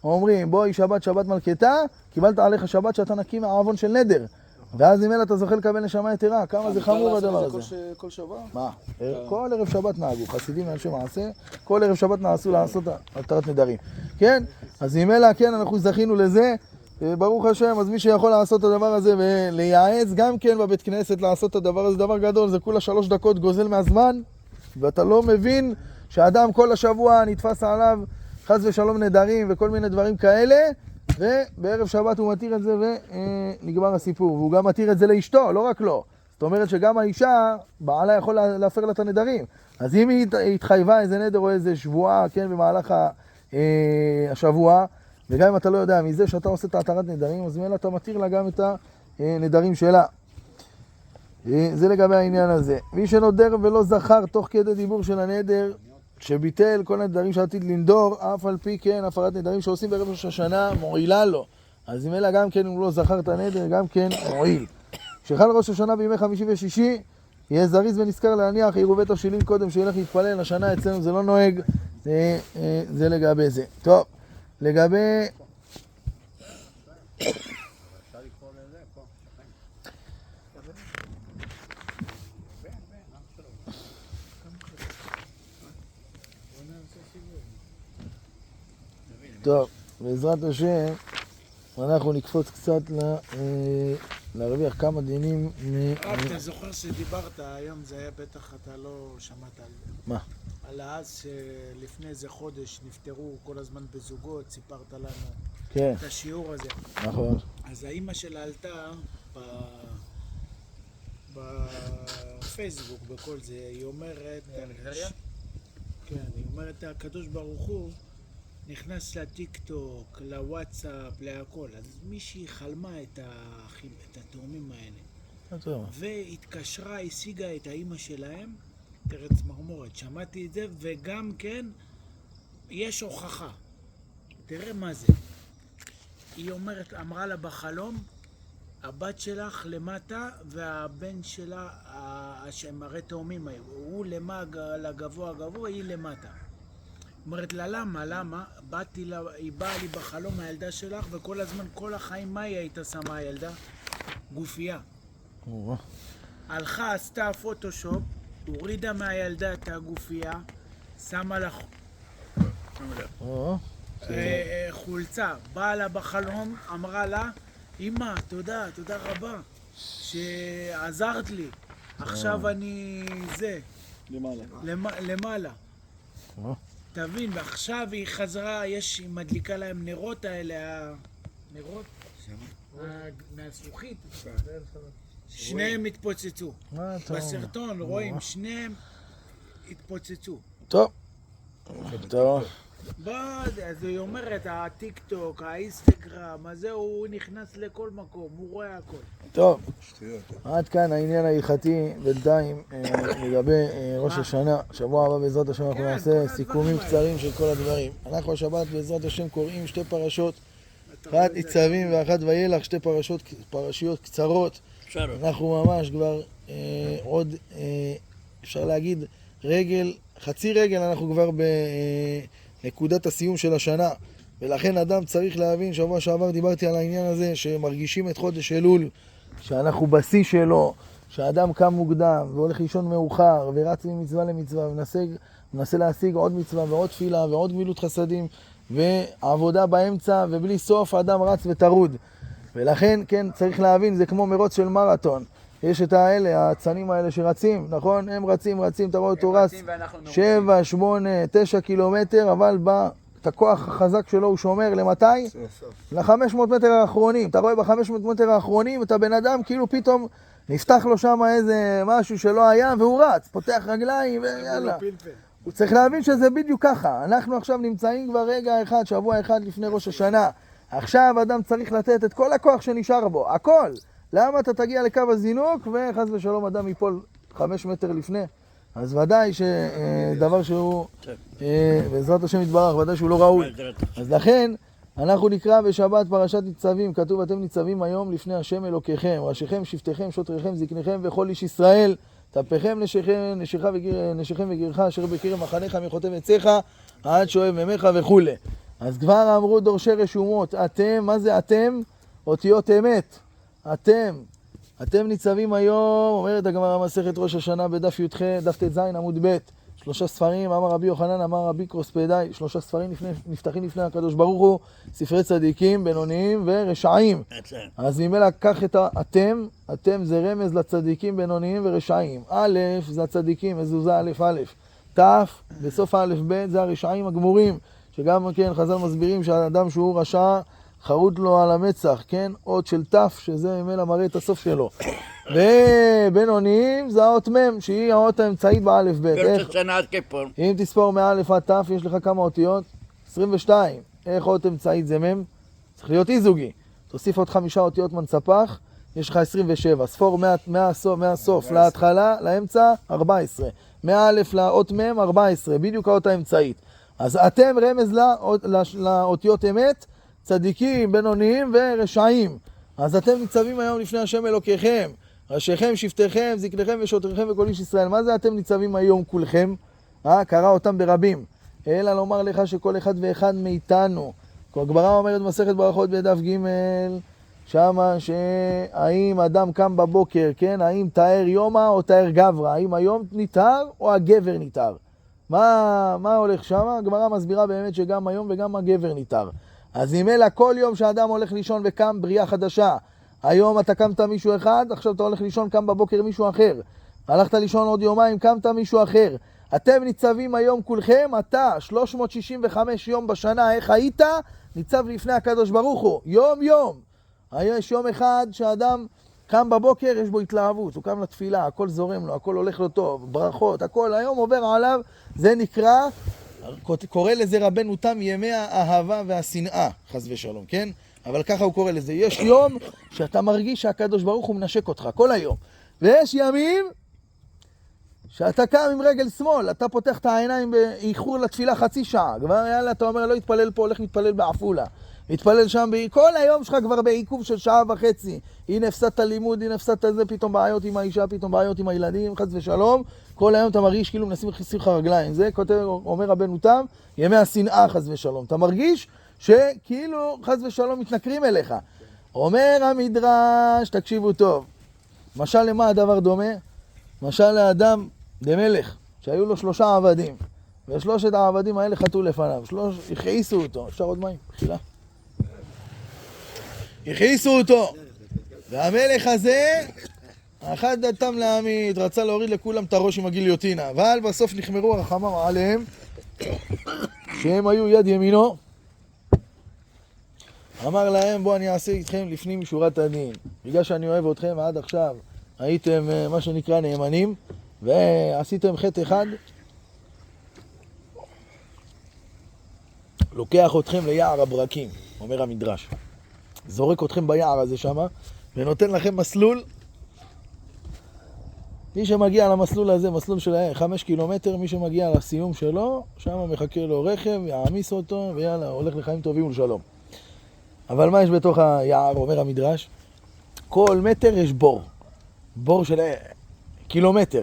אומרים, בואי שבת, שבת מלכתה, קיבלת עליך שבת שאתה נקי מהעוון של נדר. ואז ממילא אתה זוכה לקבל נשמה יתרה, כמה זה חמור הדבר הזה. כל שבוע? מה? כל ערב שבת נהגו, חסידים ואנשי מעשה, כל ערב שבת נעשו לעשות התרת נדרים. כן? אז ממילא, כן, אנחנו זכינו לזה, ברוך השם, אז מי שיכול לעשות את הדבר הזה ולייעץ גם כן בבית כנסת לעשות את הדבר הזה, דבר גדול, זה כולה 3 דקות גוזל מהזמן, ואתה לא מבין שהאדם כל השבוע נתפס עליו חס ושלום נדרים וכל מיני דברים כאלה, ובערב שבת הוא מתיר את זה ונגמר הסיפור. והוא גם מתיר את זה לאשתו, לא רק לו. זאת אומרת שגם האישה, בעלה יכול להפר לה את הנדרים. אז אם היא התחייבה איזה נדר או איזה שבועה, כן, במהלך השבוע, וגם אם אתה לא יודע מזה שאתה עושה את התרת נדרים, אז מילא אתה מתיר לה גם את הנדרים שלה. זה לגבי העניין הזה. מי שנודר ולא זכר תוך כדי דיבור של הנדר, שביטל כל הנדרים שעתיד לנדור, אף על פי כן הפרת נדרים שעושים בערב ראש השנה מועילה לו. אז אם אלא גם כן אם הוא לא זכר את הנדר, גם כן מועיל. כשחל ראש השנה בימי חמישי ושישי, יהיה זריז ונזכר להניח עירובי תבשילים קודם שילך להתפלל. השנה אצלנו זה לא נוהג, זה לגבי זה. טוב, לגבי... טוב, בעזרת השם, אנחנו נקפוץ קצת להרוויח כמה דינים אתה זוכר שדיברת היום, זה היה בטח אתה לא שמעת על זה. מה? על אז שלפני איזה חודש נפטרו כל הזמן בזוגות, סיפרת לנו כן. את השיעור הזה. נכון. אז האמא שלה עלתה בפייסבוק, בכל זה, היא אומרת... כן, היא אומרת, הקדוש ברוך הוא נכנס לטיק טוק, לוואטסאפ, להכל. אז מישהי חלמה את התאומים האלה. והתקשרה, השיגה את האמא שלהם, תרץ מרמורת. שמעתי את זה, וגם כן, יש הוכחה. תראה מה זה. היא אומרת, אמרה לה בחלום, הבת שלך למטה, והבן שלה, שהם הרי תאומים היו. הוא לגבוה, היא למטה. אומרת לה, למה? היא באה לי בחלום הילדה שלך, וכל הזמן, כל החיים, מה היא הייתה שמה הילדה? גופייה. הלכה, עשתה פוטושופ, הורידה מהילדה את הגופייה, שמה לה חולצה, באה לה בחלום, אמרה לה, אמא, תודה רבה, שעזרת לי, עכשיו אני למעלה. תבין, ועכשיו היא חזרה, היא מדליקה להם נרות האלה, נרות? מהזכוכית. שניהם התפוצצו. בסרטון רואים, שניהם התפוצצו. טוב. אז היא אומרת, הטיק טוק, האינסטגרם, הזה הוא נכנס לכל מקום, הוא רואה הכל. טוב, עד כאן העניין ההלכתי בינתיים לגבי ראש השנה. שבוע הבא בעזרת השם אנחנו נעשה סיכומים קצרים של כל הדברים. אנחנו השבת בעזרת השם קוראים שתי פרשות, אחת ניצבים ואחת וילך, שתי פרשיות קצרות. אנחנו ממש כבר עוד, אפשר להגיד, חצי רגל אנחנו כבר בנקודת הסיום של השנה, ולכן אדם צריך להבין, שבוע שעבר דיברתי על העניין הזה שמרגישים את חודש אלול, שאנחנו בשיא שלו, שהאדם קם מוקדם והולך לישון מאוחר ורץ ממצווה למצווה ומנסה להשיג עוד מצווה ועוד תפילה ועוד גמילות חסדים ועבודה באמצע, ובלי סוף האדם רץ וטרוד. ולכן כן צריך להבין, זה כמו מרוץ של מרתון. יש את האלה, הצנים האלה שרצים, נכון? הם רצים, אתה רואה אותו רץ 7, 8, 9 קילומטר, אבל את הכוח החזק שלו הוא שומר למתי? ל-500 מטר האחרונים. אתה רואה ב-500 מטר האחרונים, את הבן אדם כאילו פתאום נפתח לו שם איזה משהו שלא היה, והוא רץ, פותח רגליים ויאללה. הוא צריך להבין שזה בדיוק ככה. אנחנו עכשיו נמצאים כבר רגע אחד, שבוע אחד לפני ראש השנה. עכשיו אדם צריך לתת את כל הכוח שנשאר בו, הכל. למה אתה תגיע לקו הזינוק וחס ושלום אדם ייפול 5 מטר לפני? אז ודאי שדבר שהוא, בעזרת השם יתברך, ודאי שהוא לא ראוי. אז לכן אנחנו נקרא בשבת פרשת ניצבים, כתוב אתם ניצבים היום לפני השם אלוקיכם, ראשיכם, שבטיכם, שוטריכם, זקניכם וכל איש ישראל, טפכם, נשיכם וגירך, אשר בקרב מחניך מחוטב עציך, עד שואב ממך וכו'. אז כבר אמרו דורשי רשומות, אתם, מה זה אתם? אותיות אמת. אתם ניצבים היום, אומרת הגמרא מסכת ראש השנה בדף י"ח, דף ט"ז עמוד ב', 3 ספרים, אמר רבי יוחנן, אמר רבי קרוספדאי, 3 ספרים נפתחים לפני הקדוש ברוך הוא, ספרי צדיקים, בינוניים ורשעים. אז ממילא קח את אתם זה רמז לצדיקים, בינוניים ורשעים. א' זה הצדיקים, מזוזה א' א', ת' בסוף א' ב' זה הרשעים הגמורים, שגם כן חז"ל מסבירים שהאדם שהוא רשע, חרוט לו על המצח, כן? אות של תף, שזה ממילא מראה את הסוף שלו. ובינוניים זה האות מם, שהיא האות האמצעית באלף ב'. אם תספור מאלף עד תף, יש לך כמה אותיות? 22. איך אות אמצעית זה מם? צריך להיות אי-זוגי. תוסיף עוד 5 אותיות מנצפח, יש לך 27. ספור מהסוף להתחלה, לאמצע, 14. מאלף לאות מם, 14. בדיוק האות האמצעית. אז אתם רמז לאותיות אמת, צדיקים, בינוניים ורשעים. אז אתם ניצבים היום לפני השם אלוקיכם, ראשיכם, שבטיכם, זקניכם ושוטריכם וכל איש ישראל. מה זה אתם ניצבים היום כולכם? קרא אותם ברבים. אלא לומר לך שכל אחד ואחד מאיתנו. הגמרא אומרת מסכת ברכות בדף ג' שמה שהאם אדם קם בבוקר, כן? האם תאר יומא או תאר גברא? האם היום ניתר או הגבר ניתר? מה הולך שמה? הגמרא מסבירה באמת שגם היום וגם הגבר ניתר. אז ממילא כל יום שאדם הולך לישון וקם בריאה חדשה, היום אתה קמת מישהו אחד, עכשיו אתה הולך לישון, קם בבוקר מישהו אחר, הלכת לישון עוד יומיים, קמת מישהו אחר. אתם ניצבים היום כולכם, אתה 365 יום בשנה, איך היית? ניצב לפני הקדוש ברוך הוא, יום יום. יש יום אחד שאדם קם בבוקר, יש בו התלהבות, הוא קם לתפילה, הכל זורם לו, הכל הולך לו טוב, ברכות, הכל היום עובר עליו, זה נקרא, קורא לזה רבנו תם ימי האהבה והשנאה, חס ושלום, כן? אבל ככה הוא קורא לזה. יש יום שאתה מרגיש שהקדוש ברוך הוא מנשק אותך, כל היום. ויש ימים שאתה קם עם רגל שמאל, אתה פותח את העיניים באיחור לתפילה חצי שעה. כבר יאללה, אתה אומר, לא יתפלל פה, הולך מתפלל בעפולה. מתפלל שם, כל היום שלך כבר בעיכוב של שעה וחצי. הנה הפסדת לימוד, הנה הפסדת זה, פתאום בעיות עם האישה, פתאום בעיות עם הילדים, חס ושלום. כל היום אתה מרגיש כאילו מנסים לכיסים לך רגליים. זה כותב, אומר רבנו תם, ימי השנאה חס ושלום. אתה מרגיש שכאילו חס ושלום מתנכרים אליך. אומר המדרש, תקשיבו טוב. משל למה הדבר דומה? משל לאדם דמלך, שהיו לו 3 עבדים. ושלושת העבדים האלה חטאו לפניו. הכעיסו אותו. אפשר עוד מים? בחילה. הכעיסו אותו. והמלך הזה, אחד דתם לעמית, רצה להוריד לכולם את הראש עם הגיליוטינה. אבל בסוף נחמרו הרחמם עליהם, שהם היו יד ימינו. אמר להם, בוא אני אעשה איתכם לפנים משורת הדין. בגלל שאני אוהב אתכם עד עכשיו, הייתם מה שנקרא נאמנים, ועשיתם חטא אחד, לוקח אתכם ליער הברקים, אומר המדרש. זורק אתכם ביער הזה שמה, ונותן לכם מסלול. מי שמגיע למסלול הזה, מסלול של 5 קילומטר, מי שמגיע לסיום שלו, שמה מחכה לו רכב, יעמיס אותו, ויאללה, הולך לחיים טובים ולשלום. אבל מה יש בתוך היער, אומר המדרש? כל מטר יש בור. בור של קילומטר.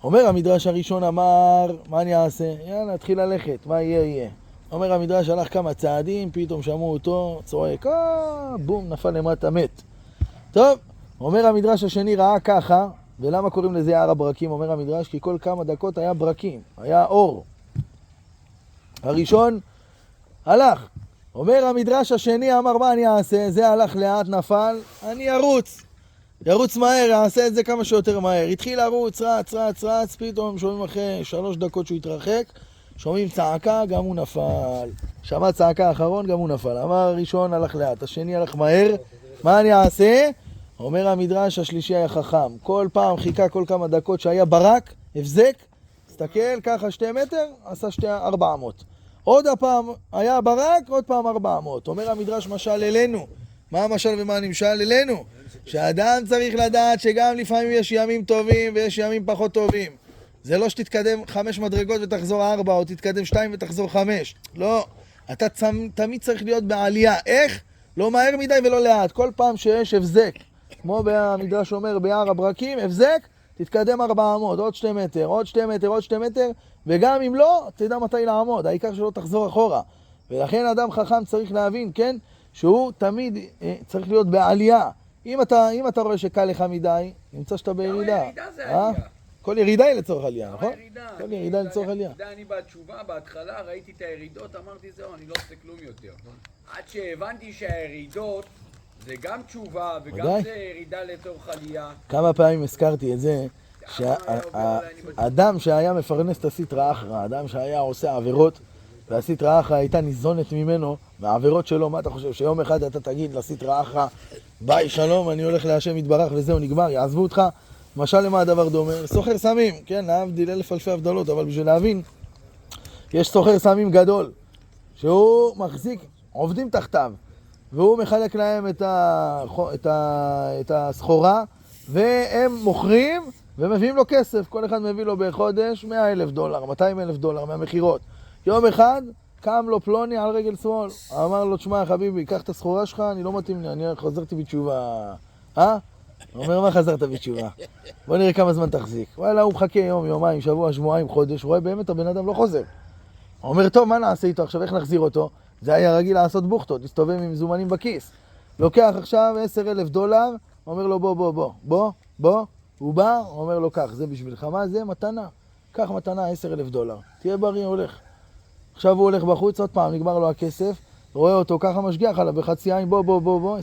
אומר המדרש הראשון, אמר, מה אני אעשה? יאללה, התחיל ללכת, מה יהיה? אומר המדרש, הלך כמה צעדים, פתאום שמעו אותו, צועק, בום, נפל למטה, מת. טוב, אומר המדרש השני, ראה ככה, ולמה קוראים לזה יער הברקים? אומר המדרש, כי כל כמה דקות היה ברקים, היה אור. הראשון הלך. אומר המדרש השני, אמר, מה אני אעשה? זה הלך לאט, נפל, אני ירוץ מהר, יעשה את זה כמה שיותר מהר. התחיל לרוץ, רץ, פתאום שומעים אחרי 3 דקות שהוא התרחק, שומעים צעקה, גם הוא נפל. שמע צעקה האחרון, גם הוא נפל. אמר הראשון הלך לאט, השני הלך מהר, מה אני אעשה? אומר המדרש, השלישי היה חכם. כל פעם חיכה כל כמה דקות שהיה ברק, הבזק, הסתכל ככה 2 מטר, עשה 400. עוד הפעם היה ברק, עוד פעם 400. אומר המדרש, משל אלינו. מה המשל ומה הנמשל אלינו? שאדם צריך לדעת שגם לפעמים יש ימים טובים ויש ימים פחות טובים. זה לא שתתקדם 5 מדרגות ותחזור 4, או תתקדם 2 ותחזור 5. לא. אתה תמיד צריך להיות בעלייה. איך? לא מהר מדי ולא לאט. כל פעם שיש הבזק, כמו במדרש אומר ביער הברקים, הבזק, תתקדם 400, עוד 2 מטר, עוד 2 מטר, עוד 2 מטר, וגם אם לא, תדע מתי לעמוד. העיקר שלא תחזור אחורה. ולכן אדם חכם צריך להבין, כן, שהוא תמיד צריך להיות בעלייה. אם אתה רואה שקל לך מדי, נמצא שאתה בירידה. ירידה זה עלייה. כל ירידה היא לצורך עלייה, נכון? כל ירידה היא לצורך עלייה. אני בתשובה, בהתחלה ראיתי את הירידות, אמרתי זהו, אני לא עושה כלום יותר. עד שהבנתי שהירידות זה גם תשובה וגם זה ירידה לצורך עלייה. כמה פעמים הזכרתי את זה, שהאדם שהיה מפרנס את הסטרא אחרא, האדם שהיה עושה עבירות, והסטרא אחרא הייתה ניזונת ממנו, מהעבירות שלו, מה אתה חושב? שיום אחד אתה תגיד לסטרא אחרא, ביי שלום, אני הולך להשם יתברך וזהו נגמר, יעזבו אותך. משל למה הדבר דומה? סוחר סמים, כן, להבדיל 1000 אלפי הבדלות, אבל בשביל להבין, יש סוחר סמים גדול, שהוא מחזיק, עובדים תחתיו, והוא מחלק להם את הסחורה, והם מוכרים ומביאים לו כסף. כל אחד מביא לו בחודש $100,000, $200,000 מהמחירות. יום אחד קם לו פלוני על רגל שמאל, אמר לו, תשמע חביבי, קח את הסחורה שלך, אני לא מתאים לי, אני חזרתי בתשובה. הוא אומר, מה חזרת בתשובה? בוא נראה כמה זמן תחזיק. וואלה, הוא מחכה יום, יומיים, שבוע, שבועיים, חודש, רואה באמת הבן אדם לא חוזר. הוא אומר, טוב, מה נעשה איתו עכשיו, איך נחזיר אותו? זה היה רגיל לעשות בוכטות, להסתובב עם זומנים בכיס. לוקח עכשיו $10,000, אומר לו, בוא, הוא בא, אומר לו, קח, זה בשבילך, מה זה? מתנה. קח מתנה, $10,000. תהיה בריא, הולך. עכשיו הוא הולך בחוץ, עוד פעם, נגמר לו הכסף, רואה אותו ככה משגיח עליו בחצי עין, בוא,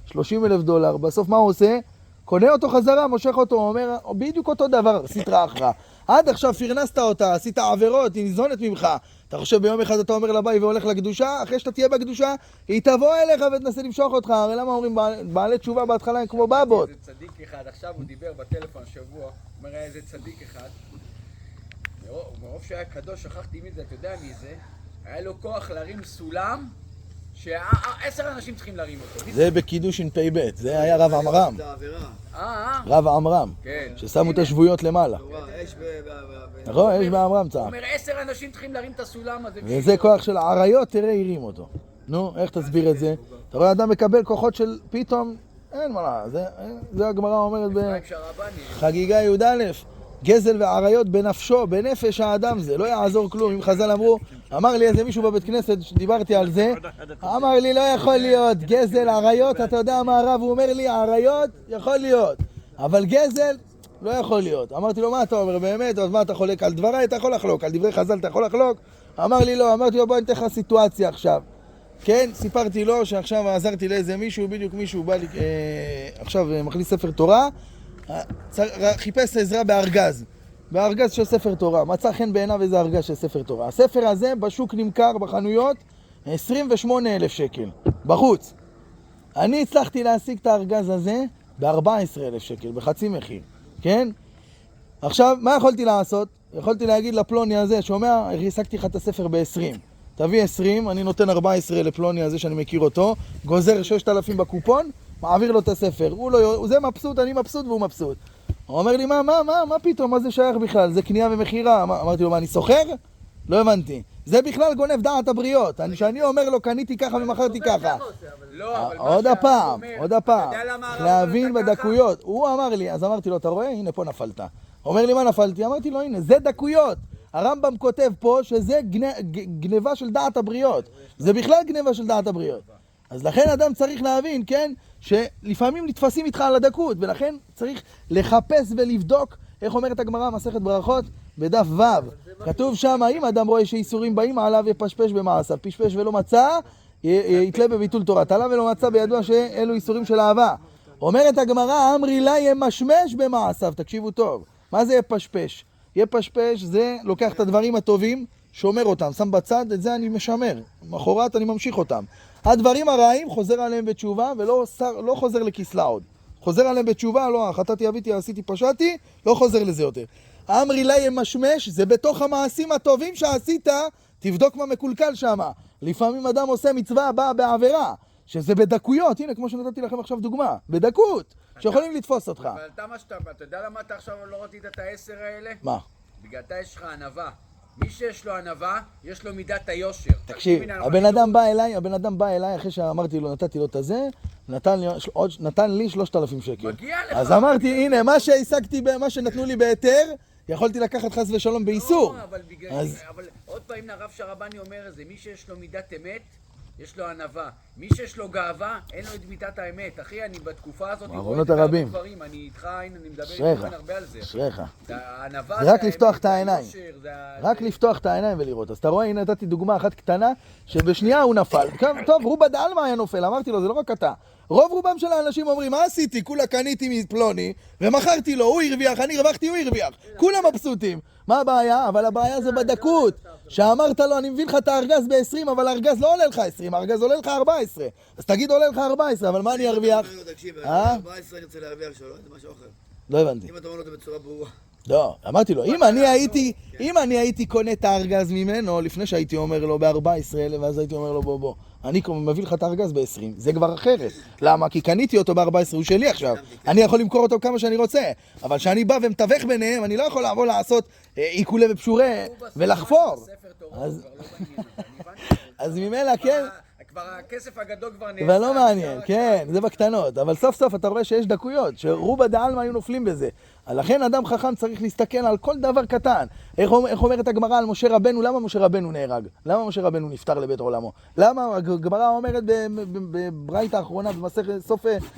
$20,000, $30,000, בסוף מה הוא עושה? קונה אותו חזרה, מושך אותו, אומר, בדיוק אותו דבר, סטרא אחרא. עד עכשיו פרנסת אותה, עשית עבירות, היא ניזונת ממך. אתה חושב ביום אחד אתה אומר לבית והולך לקדושה, אחרי שאתה תהיה בקדושה, היא תבוא אליך ותנסה למשוך אותך. הרי למה אומרים בעלי תשובה בהתחלה הם כמו בבות? איזה צדיק אחד, עכשיו הוא דיבר בטלפון שבוע, אומר היה איזה צדיק אחד, מרוב שהיה קדוש, שכחתי מי זה, אתה יודע מי זה, היה לו כוח להרים סולם, ש10 אנשים צריכים להרים אותו. זה בקידוש עם פ"ב, זה היה רב עמרם. רב עמרם, ששמו את השבויות למעלה. נכון, יש בעמרם צעק. הוא אומר 10 אנשים צריכים להרים את הסולם הזה. וזה כוח של העריות, תראה, הרים אותו. נו, איך תסביר את זה? אתה רואה אדם מקבל כוחות של פתאום, אין מה לה, זה הגמרא אומרת בחגיגה י"א, גזל ועריות בנפשו, בנפש האדם זה, לא יעזור כלום. אם חז"ל אמרו, אמר לי איזה מישהו בבית כנסת שדיברתי על זה, אמר לי לא יכול להיות, גזל, עריות, אתה יודע מה הרב, הוא אומר לי, עריות יכול להיות, אבל גזל לא יכול להיות. אמרתי לו, מה אתה אומר באמת? אז מה אתה חולק על דבריי? אתה יכול לחלוק, על דברי חז"ל אתה יכול לחלוק? אמר לי לא, אמרתי לו בוא ניתן לך סיטואציה עכשיו. כן, סיפרתי לו שעכשיו עזרתי לאיזה מישהו, בדיוק מישהו בא לי, עכשיו מכניס ספר תורה, חיפש עזרה בארגז, בארגז של ספר תורה, מצא חן בעיניו איזה ארגז של ספר תורה. הספר הזה בשוק נמכר בחנויות 28,000 שקל, בחוץ. אני הצלחתי להשיג את הארגז הזה ב-14,000 שקל, בחצי מחיר, כן? עכשיו, מה יכולתי לעשות? יכולתי להגיד לפלוני הזה, שומע, השגתי לך את הספר ב-20. תביא 20, אני נותן 14 לפלוני הזה שאני מכיר אותו, גוזר 6,000 בקופון, מעביר לו את הספר. הוא זה מבסוט, אני מבסוט והוא מבסוט. הוא אומר לי, מה פתאום, מה זה שייך בכלל? זה קנייה ומחירה. אמרתי לו, מה, אני סוחר? לא הבנתי. זה בכלל גונב דעת הבריות. שאני אומר לו, קניתי ככה ומכרתי ככה. עוד הפעם, להבין בדקויות. הוא אמר לי, אז אמרתי לו, אתה רואה? הנה פה נפלת. אומר לי, מה נפלתי? אמרתי לו, הנה, זה דקויות. הרמב"ם כותב פה שזה גניבה של דעת הבריות. זה בכלל גניבה של דעת הבריות. אז לכן אדם צריך להבין, כן, שלפעמים נתפסים איתך על הדקות, ולכן צריך לחפש ולבדוק, איך אומרת הגמרא, מסכת ברכות, בדף ו'. כתוב שם, אם אדם רואה שאיסורים באים עליו, יפשפש במעשיו, פשפש ולא מצא, יתלה בביטול תורה. תלה ולא מצא בידוע שאלו איסורים של אהבה. אומרת הגמרא, אמרי לה ימשמש במעשיו, תקשיבו טוב. מה זה יפשפש? יפשפש זה לוקח את הדברים הטובים, שומר אותם, שם בצד, את זה אני משמר. מחרת אני ממשיך אותם. הדברים הרעים חוזר עליהם בתשובה ולא חוזר לכסלה עוד. חוזר עליהם בתשובה, לא, חטאתי, אביתי, עשיתי, פשעתי, לא חוזר לזה יותר. אמרי לה ימשמש, זה בתוך המעשים הטובים שעשית, תבדוק מה מקולקל שם. לפעמים אדם עושה מצווה, באה בעבירה, שזה בדקויות, הנה כמו שנתתי לכם עכשיו דוגמה, בדקות, שיכולים לתפוס אותך. אבל אתה יודע למה אתה עכשיו לא רצית את ה10 האלה? מה? בגלל אתה יש לך ענווה. מי שיש לו ענווה, יש לו מידת היושר. תקשיב, הבן אדם בא אליי אחרי שאמרתי לו, נתתי לו את הזה, נתן לי 3,000 שקל. מגיע לך. אז אמרתי, הנה, מה שהשגתי, מה שנתנו לי בהיתר, יכולתי לקחת חס ושלום באיסור. לא, אבל עוד פעם הרב שרבני אומר את זה, מי שיש לו מידת אמת, יש לו ענווה. מי שיש לו גאווה, אין לו את מידת האמת. אחי, אני בתקופה הזאת, מעוונות הרבים. אני איתך, הנה, אני מדבר אשריך, איתך הרבה על זה. אשריך. הענווה זה רק לפתוח את העיניים. רק לפתוח את העיניים ולראות. אז אתה רואה, הנה נתתי דוגמה אחת קטנה, שבשנייה הוא נפל. טוב, רובה דעלמא היה נופל, אמרתי לו, זה לא רק אתה. רוב רובם של האנשים אומרים, מה עשיתי? כולה קניתי מפלוני, ומכרתי לו, הוא הרוויח, אני הרווחתי, הוא הרוויח. כולם מבסוטים. מה הבעיה? אבל הבעיה זה בדקות. שאמרת לו, אני מביא לך את הארגז ב-20, אבל הארגז לא עולה לך 20, הארגז עולה לך 14. אז תגיד, עולה לך 14, אבל מה אני ארוויח? תקשיב, 14 אני רוצה להרוויח שלו, זה משהו אחר. לא הבנתי. אם אתה אומר לו את זה בצורה ברורה. לא, אמרתי לו, אם אני הייתי קונה את הארגז ממנו, לפני שהייתי אומר לו ב-14,000, ואז הייתי אומר לו בוא, אני מביא לך את הארגז ב-20, זה כבר אחרת. למה? כי קניתי אותו ב-14, הוא שלי עכשיו. אני יכול למכור אותו כמה שאני רוצה, אבל כשאני בא ומתווך ביניהם, אני לא יכול לעבור לעשות עיקולי ופשורי ולחפור. אז ממילא, כן. כבר הכסף הגדול כבר נעשה. אבל לא מעניין, כן, זה בקטנות. אבל סוף סוף אתה רואה שיש דקויות, שרובה דעלמא היו נופלים בזה. לכן אדם חכם צריך להסתכל על כל דבר קטן. איך אומרת הגמרא על משה רבנו? למה משה רבנו נהרג? למה משה רבנו נפטר לבית עולמו? למה הגמרא אומרת בברייתא האחרונה, במסכת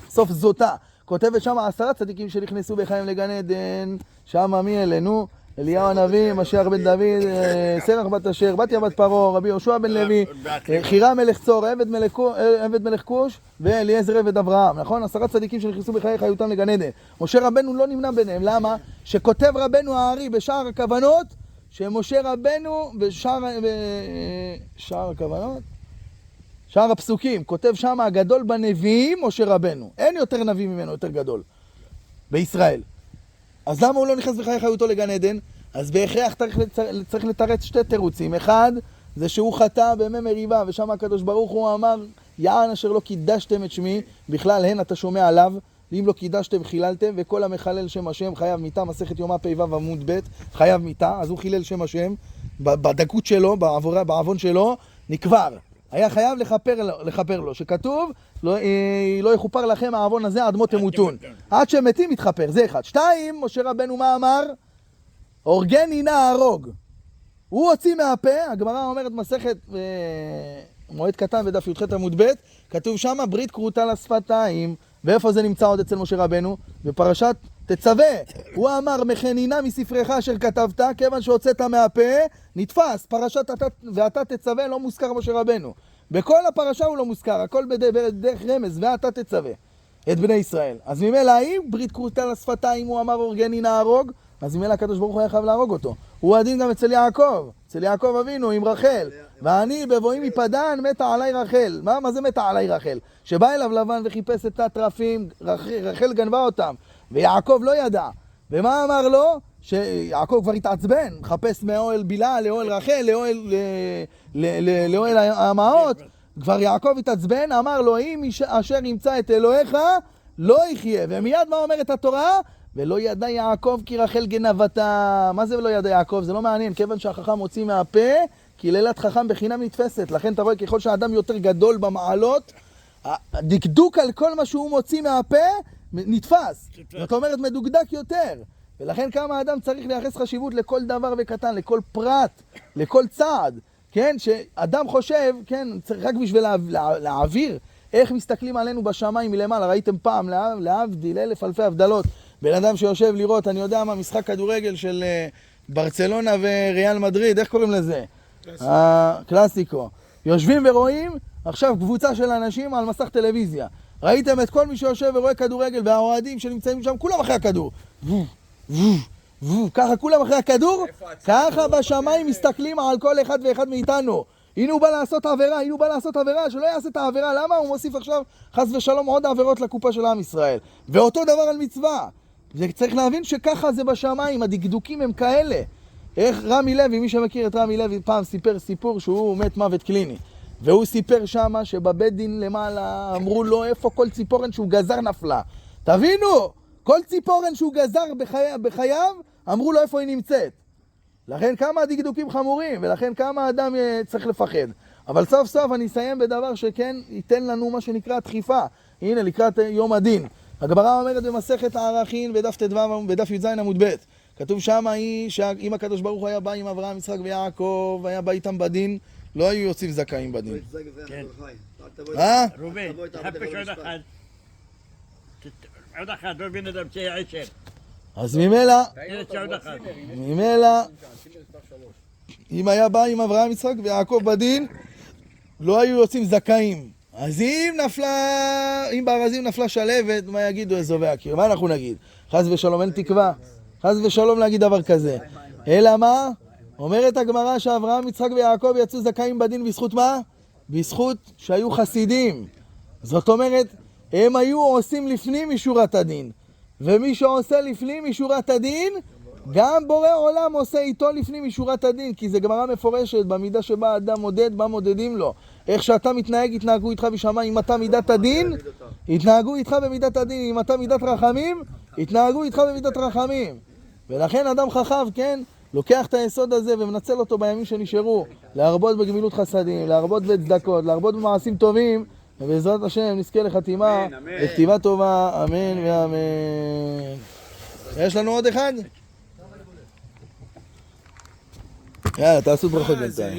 סוף זוטה, כותבת שם 10 צדיקים שנכנסו בחיים לגן עדן, שם מי אלינו? אליהו הנביא, משיח בן דוד, סרח בת אשר, בתיה בת פרעה, רבי יהושע בן לוי, חירם מלך צור, עבד מלך כוש, ואליעזר עבד אברהם, נכון? 10 צדיקים שנכנסו בחיי חיותם לגן עדן. משה רבנו לא נמנע ביניהם, למה? שכותב רבנו הארי בשער הכוונות, שמשה רבנו בשער הכוונות, שער הפסוקים, כותב שם הגדול בנביאים, משה רבנו. אין יותר נביא ממנו, יותר גדול, בישראל. אז למה הוא לא נכנס בחיי חיותו לגן עדן? אז בהכרח צריך לתרץ 2 תירוצים. אחד, זה שהוא חטא בימי מריבה, ושם הקדוש ברוך הוא אמר, יען אשר לא קידשתם את שמי, בכלל הן אתה שומע עליו, ואם לא קידשתם חיללתם, וכל המחלל שם השם חייב מיתה, מסכת יומא פ"ו עמוד ב', חייב מיתה, אז הוא חילל שם השם, בדקות שלו, בעוון שלו, נקבר. היה חייב לכפר לו, שכתוב, לא יכופר לכם העוון הזה עד מות תמותון. עד שמתים יתכפר, זה אחד. 2, משה רבנו מה אמר? הורגני נא הרוג. הוא הוציא מהפה, הגמרא אומרת מסכת מועד קטן בדף י"ח עמוד ב', כתוב שמה ברית כרותה לשפתיים. ואיפה זה נמצא עוד אצל משה רבנו? בפרשת תצווה. הוא אמר מחנינה מספרך אשר כתבת, כיוון שהוצאת מהפה, נתפס. פרשת ואתה תצווה לא מוזכר משה רבנו. בכל הפרשה הוא לא מוזכר, הכל בדרך רמז, ואתה תצווה את בני ישראל. אז ממילא האם ברית כרותה לשפתיים הוא אמר הורגני נא הרוג? אז ממילא הקדוש ברוך הוא היה חייב להרוג אותו. הוא הדין גם אצל יעקב, אצל יעקב אבינו עם רחל. ואני בבואי מפדן מתה עליי רחל. מה זה מתה עליי רחל? שבא אליו לבן וחיפש את התרפים, רחל גנבה אותם, ויעקב לא ידע. ומה אמר לו? שיעקב כבר התעצבן, מחפש מאוהל בילה לאוהל רחל, לאוהל המעות. כבר יעקב התעצבן, אמר לו, אם אשר ימצא את אלוהיך, לא יחיה. ומיד מה אומרת התורה? ולא ידע יעקב כי רחל גנבתה. מה זה ולא ידע יעקב? זה לא מעניין, כיוון שהחכם מוציא מהפה, כי לילת חכם בחינם נתפסת. לכן אתה רואה ככל שהאדם יותר גדול במעלות, דקדוק על כל מה שהוא מוציא מהפה נתפס. זאת אומרת מדוקדק יותר. ולכן כמה האדם צריך לייחס חשיבות לכל דבר וקטן, לכל פרט, לכל צעד. כן, שאדם חושב, כן, צריך רק בשביל להעביר איך מסתכלים עלינו בשמיים מלמעלה. ראיתם פעם, להבדיל אלף אלפי הבדלות, בן אדם שיושב לראות, אני יודע מה, משחק כדורגל של ברצלונה וריאל מדריד, איך קוראים לזה? קלאסיקו. יושבים ורואים עכשיו קבוצה של אנשים על מסך טלוויזיה. ראיתם את כל מי שיושב ורואה כדורגל, והאוהדים שנמצאים שם, כולם אחרי הכדור. ככה כולם אחרי הכדור, ככה בשמיים מסתכלים על כל אחד ואחד מאיתנו. הנה הוא בא לעשות עבירה, שלא יעשה את העבירה. למה? הוא מוסיף עכשיו חס ושלום עוד עבירות לקופה של עם ישראל. ואותו דבר על מצווה. צריך להבין שככה זה בשמיים, הדקדוקים הם כאלה. איך רמי לוי, מי שמכיר את רמי לוי, פעם סיפר סיפור שהוא מת מוות קליני. והוא סיפר שמה שבבית דין למעלה אמרו לו איפה כל ציפורן שהוא גזר נפלה. תבינו, כל ציפורן שהוא גזר בחייו, אמרו לו איפה היא נמצאת. לכן כמה הדקדוקים חמורים, ולכן כמה האדם צריך לפחד. אבל סוף סוף אני אסיים בדבר שכן ייתן לנו מה שנקרא דחיפה. הנה, לקראת יום הדין. הגמרא אומרת במסכת הערכין בדף י"ז עמוד ב', כתוב שמה שאם הקדוש ברוך הוא היה בא עם אברהם, יצחק ויעקב, היה בא איתם בדין, לא היו יוסיף זכאים בדין. ראובן, תחפש עוד אחד, לא מבין את אמצעי העשר. אז ממילא, אם היה בא עם אברהם, יצחק ויעקב בדין, לא היו יוצאים זכאים. אז אם בארזים נפלה שלבת, מה יגידו אזובי הקיר? מה אנחנו נגיד? חס ושלום, אין תקווה. חס ושלום להגיד דבר כזה. אלא מה? אומרת הגמרא שאברהם, יצחק ויעקב יצאו זכאים בדין בזכות מה? בזכות שהיו חסידים. זאת אומרת, הם היו עושים לפנים משורת הדין. ומי שעושה לפנים משורת הדין, גם בורא עולם עושה איתו לפנים משורת הדין. כי זה גמרא מפורשת, במידה שבה אדם מודד, מה מודדים לו? איך שאתה מתנהג, יתנהגו איתך בשמיים. אם אתה מידת הדין, יתנהגו איתך במידת הדין. אם אתה מידת רחמים, יתנהגו איתך במידת רחמים. ולכן אדם חכם, כן, לוקח את היסוד הזה ומנצל אותו בימים שנשארו, להרבות בגמילות חסדים, להרבות בצדקות, להרבות במעשים טובים, ובעזרת השם נזכה לחתימה, לכתיבה טובה, אמן ואמן. יש לנו עוד אחד? יאללה, תעשו ברכות בינתיים.